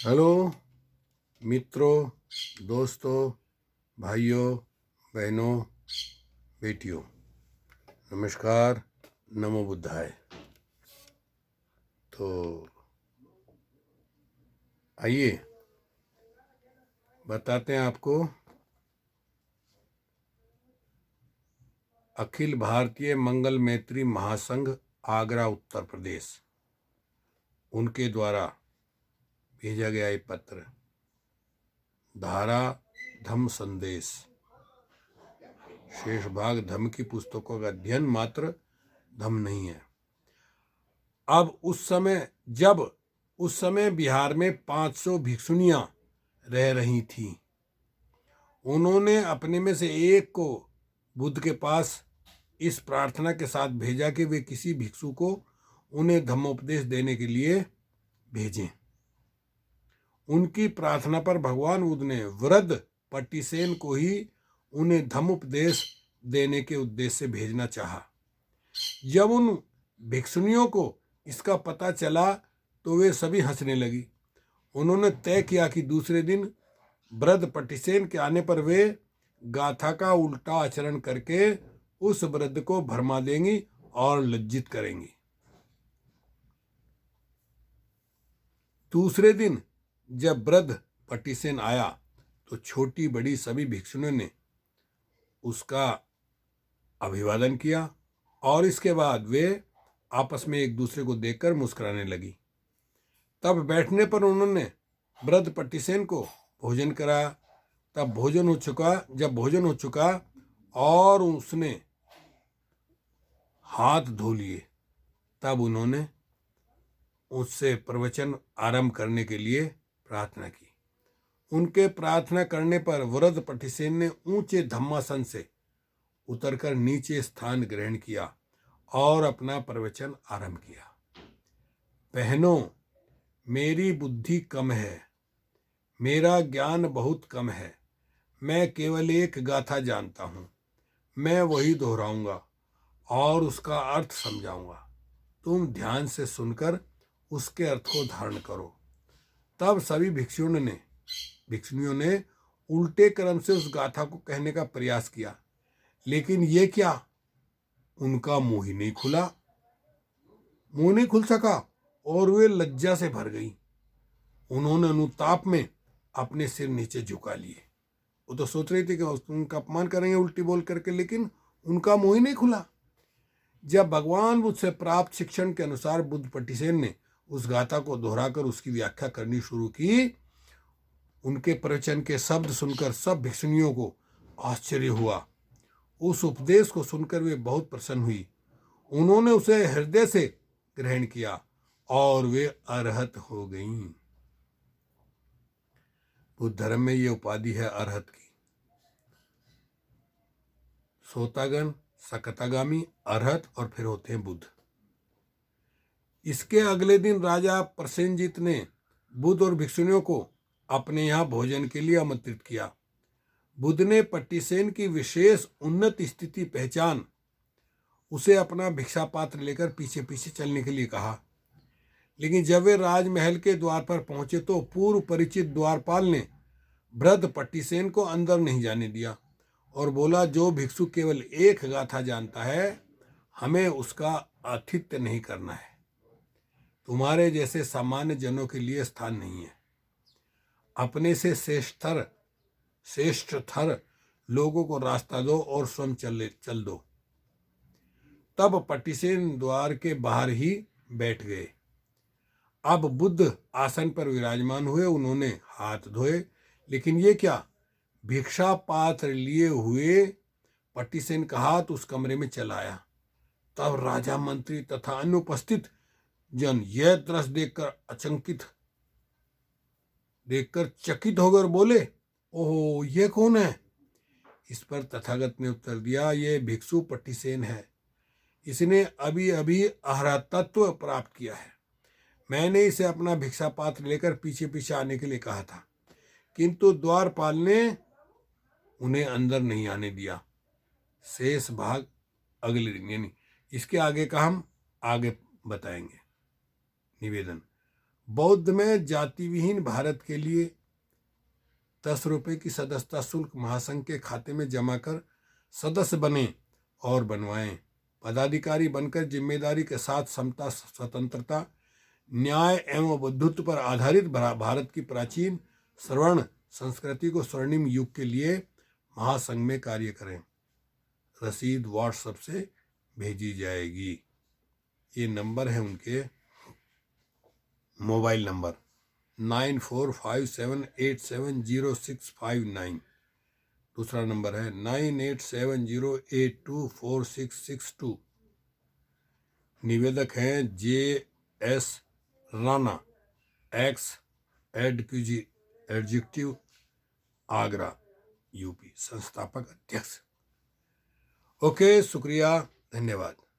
Hello मित्रों, दोस्तों, भाइयों, बहनों, बेटियों, नमस्कार। नमो बुद्धाय। तो आइए बताते हैं आपको अखिल भारतीय मंगल मैत्री महासंघ आगरा उत्तर प्रदेश, उनके द्वारा भेजा गया ये पत्र। धारा धम्म संदेश, शेष भाग धम्म की पुस्तकों का अध्ययन, मात्र धम्म नहीं है। अब उस समय बिहार में 500 भिक्षुनियां रह रही थीं। उन्होंने अपने में से एक को बुद्ध के पास इस प्रार्थना के साथ भेजा कि वे किसी भिक्षु को उन्हें धम्मोपदेश देने के लिए भेजें। उनकी प्रार्थना पर भगवान बुद्ध ने वृद्ध पट्टिसेन को ही उन्हें धम्मोपदेश देने के उद्देश्य से भेजना चाहा। जब उन भिक्षुनियों को इसका पता चला तो वे सभी हंसने लगी। उन्होंने तय किया कि दूसरे दिन वृद्ध पट्टिसेन के आने पर वे गाथा का उल्टा आचरण करके उस वृद्ध को भरमा देंगी और लज्जित करेंगी। दूसरे दिन जब वृद्ध पट्टिसेन आया तो छोटी बड़ी सभी भिक्षुनियों ने उसका अभिवादन किया और इसके बाद वे आपस में एक दूसरे को देखकर मुस्कुराने लगी। तब बैठने पर उन्होंने वृद्ध पट्टिसेन को भोजन कराया। जब भोजन हो चुका और उसने हाथ धो लिए, तब उन्होंने उससे प्रवचन आरंभ करने के लिए प्रार्थना की। उनके प्रार्थना करने पर वृद्ध पट्टिसेन ने ऊंचे धम्मासन से उतरकर नीचे स्थान ग्रहण किया और अपना प्रवचन आरंभ किया। बहनों, मेरी बुद्धि कम है, मेरा ज्ञान बहुत कम है। मैं केवल एक गाथा जानता हूँ, मैं वही दोहराऊंगा और उसका अर्थ समझाऊंगा। तुम ध्यान से सुनकर उसके अर्थ को धारण करो। तब सभी भिक्षुनियों ने उल्टे क्रम से उस गाथा को कहने का प्रयास किया, लेकिन ये क्या, उनका मुंह ही नहीं खुल सका और वे लज्जा से भर गई। उन्होंने अनुताप में अपने सिर नीचे झुका लिए। वो तो सोच रही थी कि उनका अपमान करेंगे उल्टी बोल करके, लेकिन उनका मुंह ही नहीं खुला। जब भगवान बुद्ध से प्राप्त शिक्षण के अनुसार बुद्ध पट्टिसेन ने उस गाथा को दोहराकर उसकी व्याख्या करनी शुरू की, उनके प्रवचन के शब्द सुनकर सब भिक्षुनियों को आश्चर्य हुआ। उस उपदेश को सुनकर वे बहुत प्रसन्न हुई। उन्होंने उसे हृदय से ग्रहण किया और वे अरहत हो गईं। बुद्ध धर्म में ये उपाधि है अरहत की। सोतागन, सकतागामी, अरहत और फिर होते हैं बुद्ध। इसके अगले दिन राजा प्रसेनजीत ने बुद्ध और भिक्षुनियों को अपने यहाँ भोजन के लिए आमंत्रित किया। बुद्ध ने पट्टिसेन की विशेष उन्नत स्थिति पहचान उसे अपना भिक्षा पात्र लेकर पीछे पीछे चलने के लिए कहा। लेकिन जब वे राजमहल के द्वार पर पहुंचे तो पूर्व परिचित द्वारपाल ने वृद्ध पट्टिसेन को अंदर नहीं जाने दिया और बोला, जो भिक्षु केवल एक गाथा जानता है, हमें उसका आतिथ्य नहीं करना है। तुम्हारे जैसे सामान्य जनों के लिए स्थान नहीं है। अपने से श्रेष्ठतर लोगों को रास्ता दो और स्वयं चल दो। तब पट्टिसेन द्वार के बाहर ही बैठ गए। अब बुद्ध आसन पर विराजमान हुए। उन्होंने हाथ धोए, लेकिन ये क्या, भिक्षा पात्र लिए हुए पट्टिसेन का हाथ उस कमरे में चला आया। तब राजा, मंत्री तथा अन्य उपस्थित जन यह दृश्य देखकर चकित होकर बोले, ओहो, ये कौन है? इस पर तथागत ने उत्तर दिया, ये भिक्षु पट्टिसेन है। इसने अभी अभी अरहतत्व प्राप्त किया है। मैंने इसे अपना भिक्षा पात्र लेकर पीछे पीछे आने के लिए कहा था, किंतु द्वारपाल ने उन्हें अंदर नहीं आने दिया। शेष भाग अगले दिन, यानी इसके आगे का हम आगे बताएंगे। निवेदन, बौद्ध में जाति विहीन भारत के लिए 10 रुपये की सदस्यता शुल्क महासंघ के खाते में जमा कर सदस्य बने और बनवाएं। पदाधिकारी बनकर जिम्मेदारी के साथ समता, स्वतंत्रता, न्याय एवं बंधुत्व पर आधारित भारत की प्राचीन स्वर्ण संस्कृति को स्वर्णिम युग के लिए महासंघ में कार्य करें। रसीद व्हाट्सएप से भेजी जाएगी। ये नंबर है उनके मोबाइल नंबर 9457870659। दूसरा नंबर है 9870824662। निवेदक हैं JS Rana, x executive, Agra, UP, संस्थापक अध्यक्ष। ओके, शुक्रिया, धन्यवाद।